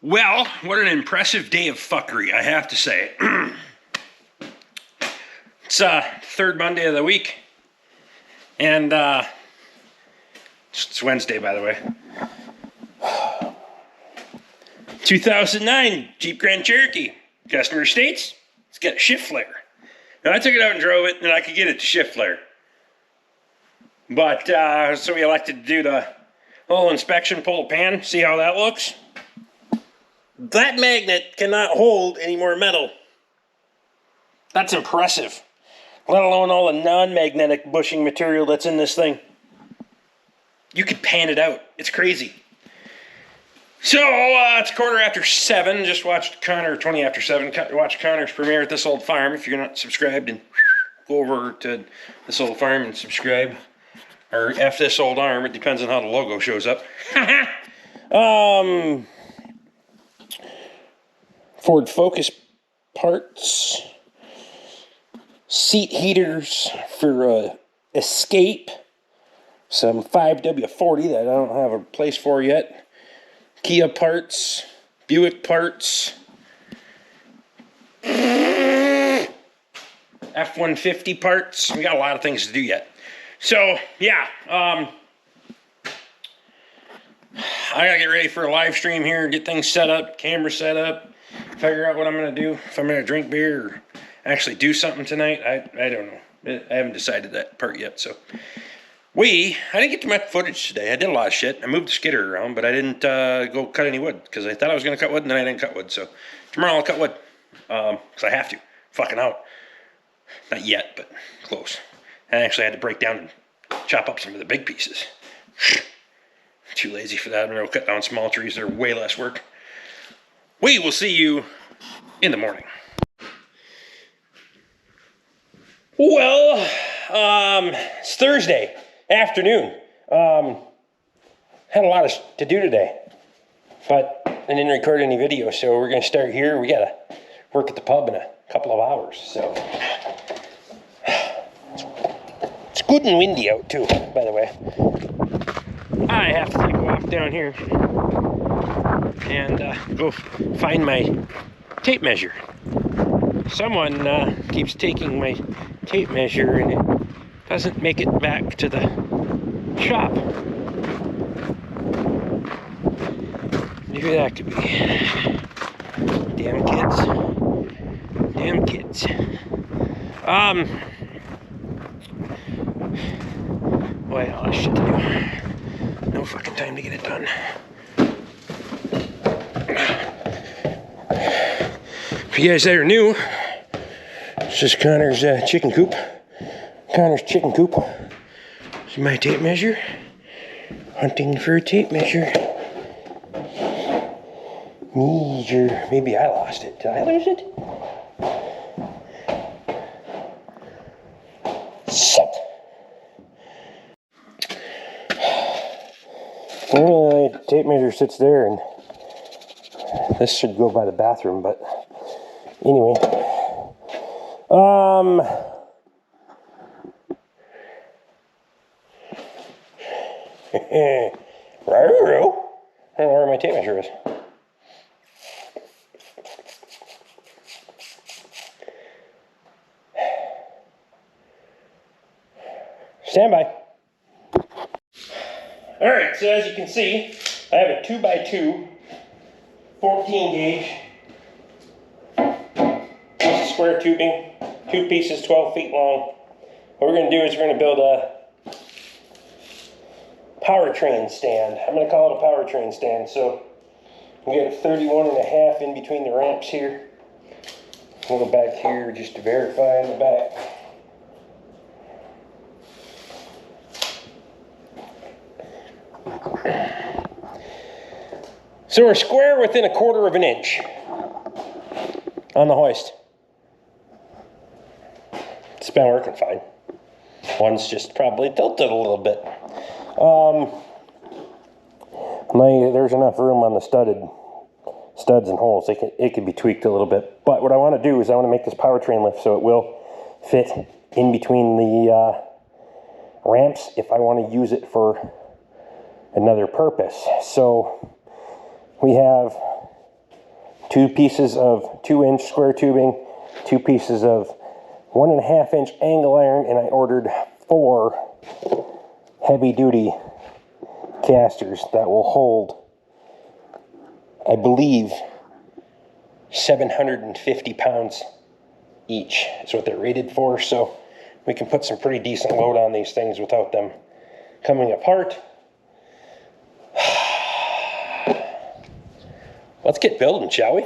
Well, what an impressive day of fuckery, I have to say. It's third Monday of the week, and it's Wednesday, by the way. 2009 Jeep Grand Cherokee. Customer states it's got a shift flare. Now, I took it out and drove it, and I could get it to shift flare. But, so we elected to do the whole inspection, pull the pan, see how that looks. That magnet cannot hold any more metal. That's impressive. Let alone all the non-magnetic bushing material that's in this thing. You could pan it out. It's crazy. So, it's 7:15. Just watched Connor, 20 after 7. Watch Connor's premiere at This Old Farm. If you're not subscribed, and go over to This Old Farm and subscribe. Or F This Old Arm. It depends on how the logo shows up. Ford Focus parts, seat heaters for Escape, some 5W40 that I don't have a place for yet, Kia parts, Buick parts, F-150 parts. We got a lot of things to do yet. So, yeah, I gotta get ready for a live stream here, get things set up, camera set up, figure out what I'm going to do, if I'm going to drink beer or actually do something tonight. I don't know. I haven't decided that part yet. So I didn't get to my footage today. I did a lot of shit. I moved the skidder around, but I didn't go cut any wood because I thought I was going to cut wood and then I didn't cut wood. So tomorrow I'll cut wood because I have to. Fucking out. Not yet, but close. I actually had to break down and chop up some of the big pieces. Too lazy for that. I'm going to cut down small trees. They're way less work. We will see you in the morning. Well, it's Thursday afternoon. Had a lot to do today, but I didn't record any video, so we're going to start here. We got to work at the pub in a couple of hours, so it's good and windy out too, by the way. I have to go off down here and go find my tape measure. Someone keeps taking my tape measure and it doesn't make it back to the shop. Who that could be. Damn kids. Damn kids. Boy, all this shit to do. No fucking time to get it done. For you guys that are new, it's just Connor's chicken coop. Connor's chicken coop. This is my tape measure. Hunting for a tape measure. Maybe I lost it. Did I lose it? Shit. Well, my tape measure sits there, and this should go by the bathroom, but anyway. I don't know where my tape measure is. Stand by. Alright, so as you can see, I have a 2x2 14 gauge. This is square tubing, 2 pieces, 12 feet long. What we're going to do is we're going to build a powertrain stand. I'm going to call it a powertrain stand. So we got a 31.5 in between the ramps here. We'll go back here just to verify in the back. So we're square within 1/4 of an inch on the hoist. It's been working fine. One's just probably tilted a little bit. There's enough room on the studs and holes. It could be tweaked a little bit. But what I want to do is I want to make this powertrain lift so it will fit in between the ramps if I want to use it for another purpose. So we have 2 pieces of 2-inch square tubing, 2 pieces of 1.5-inch angle iron, and I ordered 4 heavy-duty casters that will hold, I believe, 750 pounds each. That's what they're rated for, so we can put some pretty decent load on these things without them coming apart. Let's get building, shall we?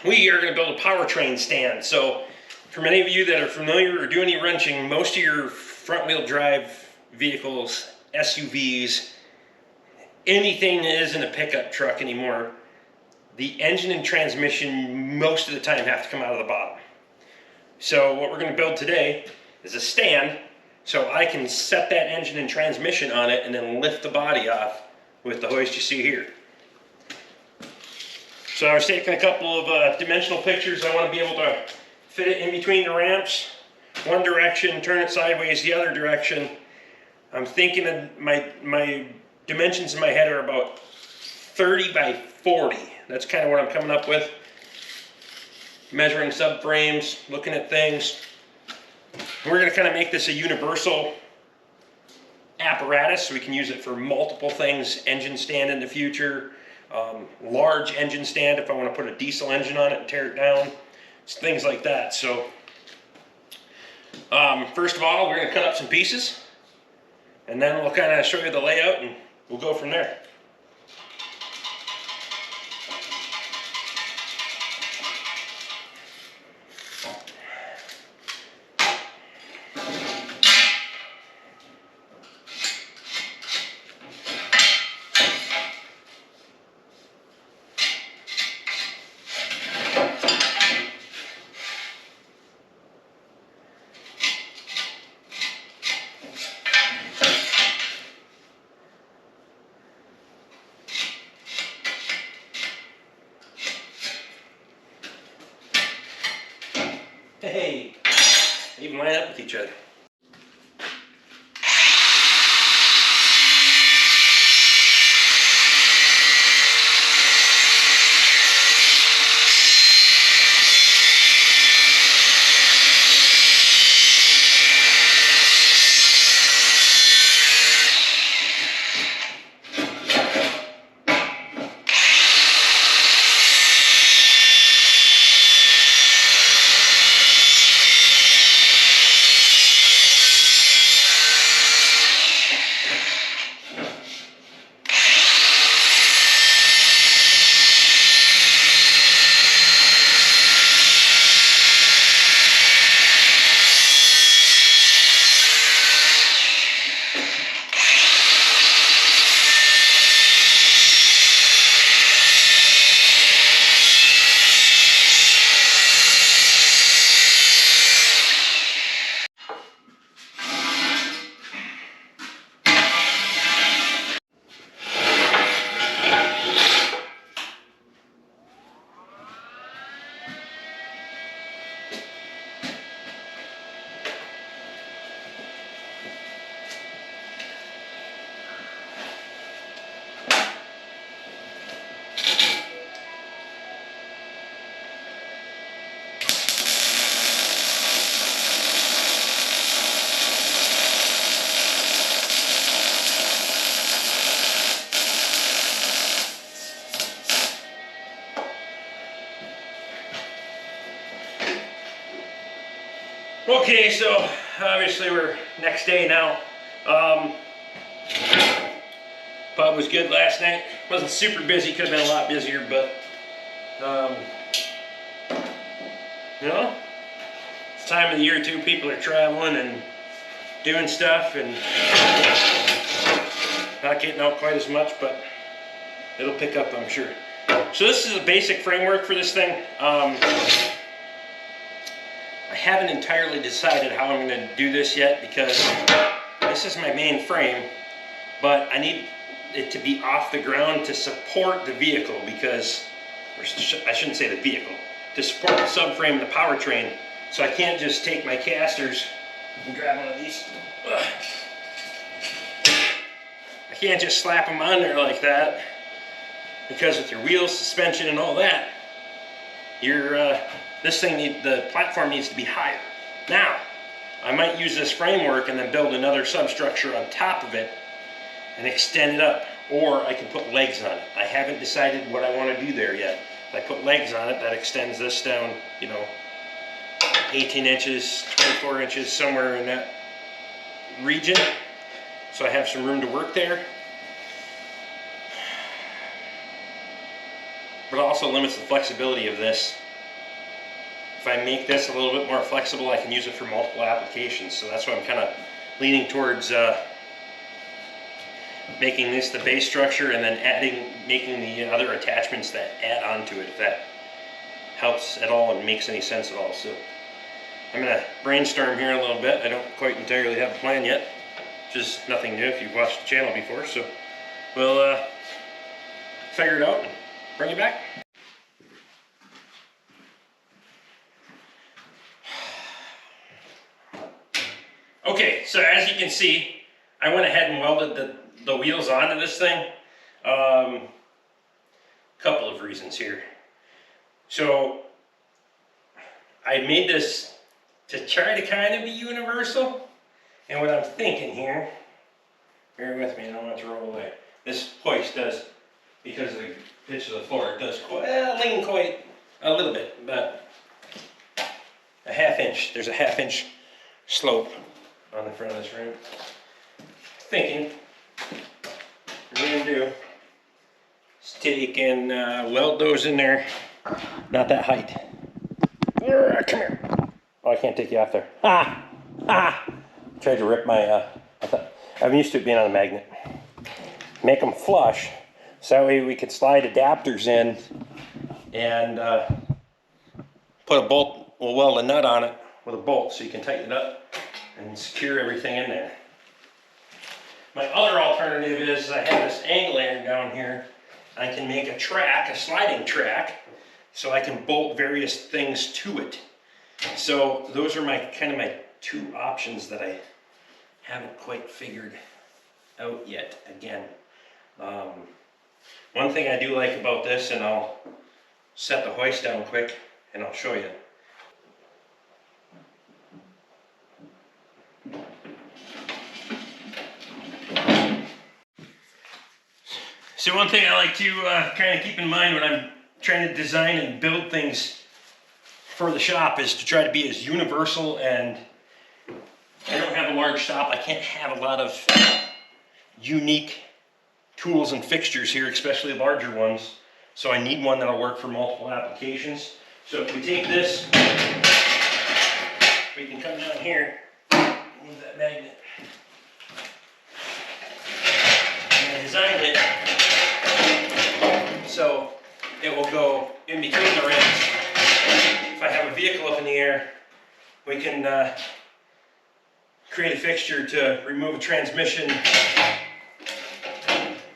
We are going to build a powertrain stand. So for many of you that are familiar or do any wrenching, most of your front wheel drive vehicles, SUVs, anything that isn't a pickup truck anymore, the engine and transmission most of the time have to come out of the bottom. So what we're going to build today is a stand so I can set that engine and transmission on it and then lift the body off with the hoist you see here. So I was taking a couple of dimensional pictures. I want to be able to fit it in between the ramps, one direction, turn it sideways the other direction. I'm thinking that my dimensions in my head are about 30 by 40. That's kind of what I'm coming up with. Measuring subframes, looking at things. We're going to kind of make this a universal apparatus so we can use it for multiple things. Engine stand in the future. Large engine stand if I want to put a diesel engine on it and tear it down, things like that. So first of all, we're going to cut up some pieces and then we'll kind of show you the layout and we'll go from there. Hey, they even line up with each other. Okay, so obviously we're next day now. Pub was good last night. Wasn't super busy, could have been a lot busier, but you know, it's time of the year too. People are traveling and doing stuff and not getting out quite as much, but it'll pick up, I'm sure. So this is a basic framework for this thing. I haven't entirely decided how I'm going to do this yet because this is my main frame, but I need it to be off the ground to support the vehicle because, or I shouldn't say the vehicle, to support the subframe and the powertrain So I can't just take my casters and grab one of these. Ugh. I can't just slap them on there like that, because with your wheels, suspension, and all that, the platform needs to be higher. Now, I might use this framework and then build another substructure on top of it and extend it up, or I can put legs on it. I haven't decided what I want to do there yet. If I put legs on it, that extends this down, 18 inches, 24 inches, somewhere in that region. So I have some room to work there. But it also limits the flexibility of this. If I make this a little bit more flexible, I can use it for multiple applications. So that's why I'm kind of leaning towards making this the base structure and then making the other attachments that add on to it, if that helps at all and makes any sense at all. So I'm going to brainstorm here a little bit. I don't quite entirely have a plan yet, which is nothing new if you've watched the channel before. So we'll figure it out and bring it back. Okay, so as you can see, I went ahead and welded the wheels onto this thing. Couple of reasons here. So I made this to try to kind of be universal, and what I'm thinking here, bear with me, I don't want it to roll away. This hoist does, because of the pitch of the floor, it does lean quite a little bit, about a half inch. There's a half inch slope on the front of this ramp. Thinking what we're gonna do is take and weld those in there. Not that height. Come here. Oh, I can't take you off there. Tried to rip my. I'm used to it being on a magnet. Make them flush, so that way we could slide adapters in and put a bolt. We'll weld a nut on it with a bolt, so you can tighten it up and secure everything in there. My other alternative is I have this angle iron down here. I can make a track, a sliding track, so I can bolt various things to it. So those are my two options that I haven't quite figured out yet. Again, one thing I do like about this, and I'll set the hoist down quick and I'll show you. So one thing I like to kind of keep in mind when I'm trying to design and build things for the shop is to try to be as universal, and I don't have a large shop. I can't have a lot of unique tools and fixtures here, especially larger ones. So I need one that'll work for multiple applications. So if we take this, we can come down here, move that magnet, and I designed it so it will go in between the ramps. If I have a vehicle up in the air, we can create a fixture to remove a transmission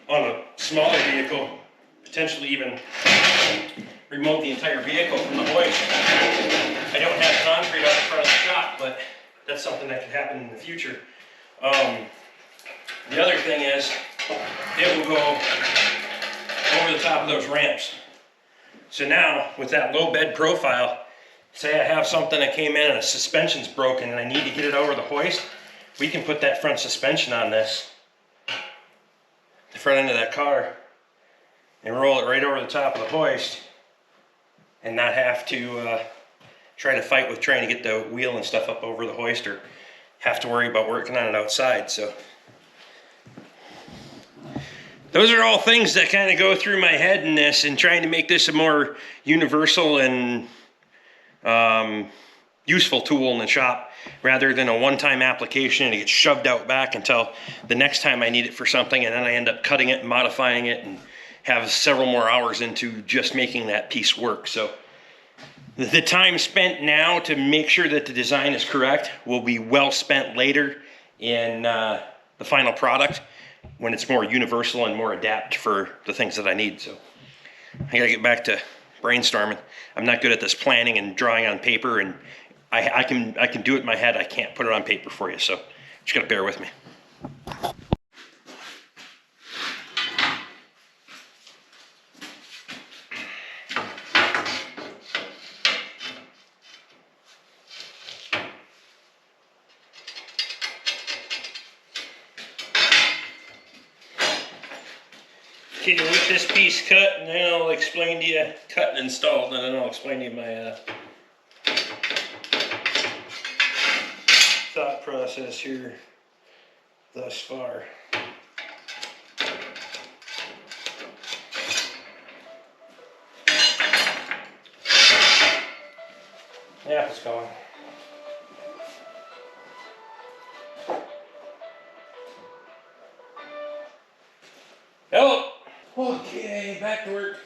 on a smaller vehicle, potentially even remove the entire vehicle from the hoist. I don't have concrete out in front of the shop, but that's something that could happen in the future. The other thing is, it will go over the top of those ramps. So now, with that low bed profile, say I have something that came in and the suspension's broken and I need to get it over the hoist, we can put that front suspension on this, the front end of that car, and roll it right over the top of the hoist and not have to try to fight with trying to get the wheel and stuff up over the hoist, or have to worry about working on it outside. So those are all things that kind of go through my head in this, and trying to make this a more universal and useful tool in the shop, rather than a one-time application and it gets shoved out back until the next time I need it for something, and then I end up cutting it and modifying it and have several more hours into just making that piece work. So the time spent now to make sure that the design is correct will be well spent later in the final product, when it's more universal and more adapt for the things that I need. So I gotta get back to brainstorming. I'm not good at this planning and drawing on paper, and I can do it in my head. I can't put it on paper for you, so just gotta bear with me. Okay, we'll get this piece cut, and then I'll explain to you, cut and installed, and then I'll explain to you my thought process here thus far. Yeah, it's going. Hello. Okay, back to work.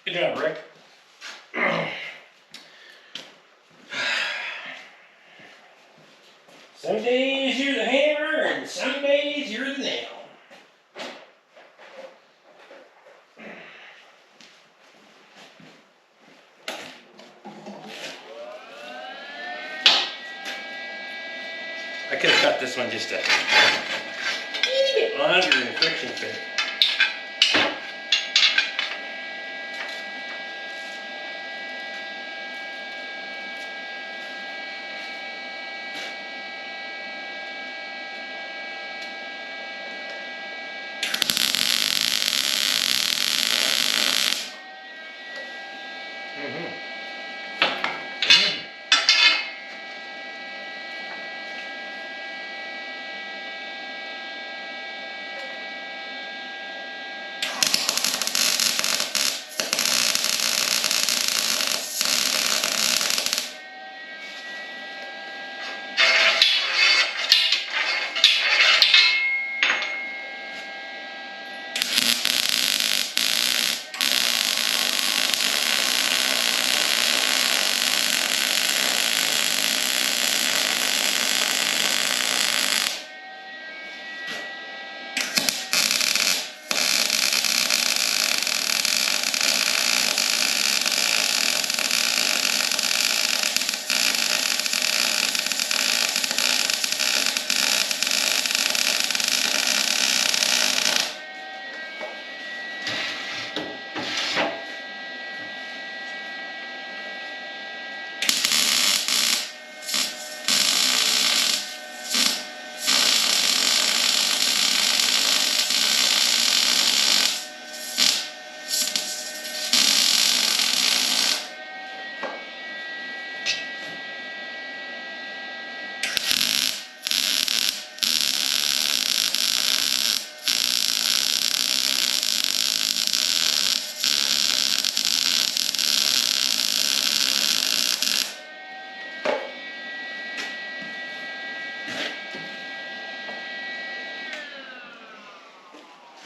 Good job, Rick. Some days you're the hammer, and some days you're the nail. I could have cut this one just a bit longer in friction fit.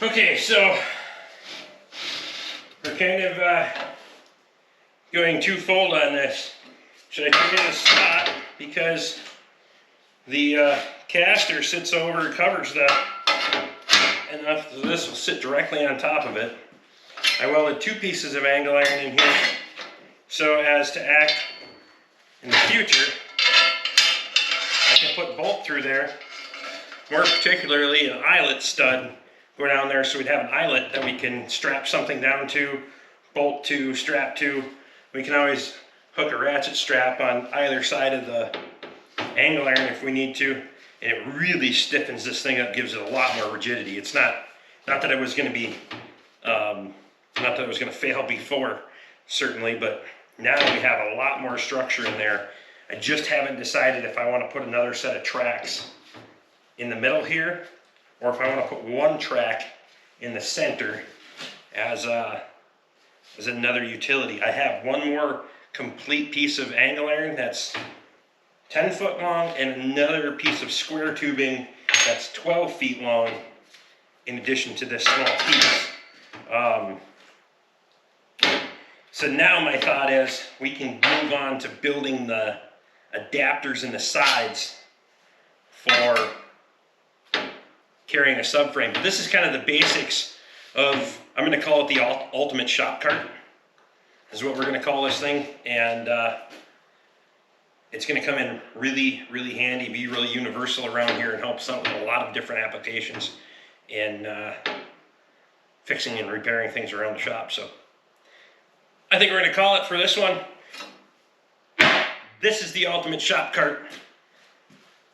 Okay, so we're kind of going twofold on this. Should I turn in the slot because the caster sits over, covers the enough so this will sit directly on top of it. I welded 2 pieces of angle iron in here so as to act in the future. I can put bolt through there, more particularly an eyelet stud. Go down there so we'd have an eyelet that we can strap something down to, bolt to, strap to. We can always hook a ratchet strap on either side of the angle iron if we need to. And it really stiffens this thing up, gives it a lot more rigidity. It's not that it was going to be, not that it was going to fail before, certainly, but now we have a lot more structure in there. I just haven't decided if I want to put another set of tracks in the middle here, or if I want to put one track in the center as another utility. I have one more complete piece of angle iron that's 10 foot long and another piece of square tubing that's 12 feet long in addition to this small piece. So now my thought is we can move on to building the adapters in the sides for carrying a subframe. But this is kind of the basics of, I'm going to call it the ultimate shop cart, is what we're going to call this thing. And it's going to come in really, really handy, be really universal around here, and help us out with a lot of different applications in fixing and repairing things around the shop. So I think we're going to call it for this one. This is the ultimate shop cart.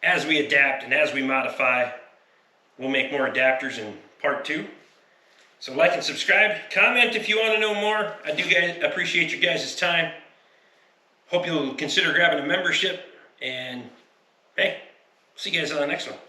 As we adapt and as we modify, we'll make more adapters in part 2. So like and subscribe, comment if you want to know more. I do appreciate you guys' time. Hope you'll consider grabbing a membership, and hey, see you guys on the next one.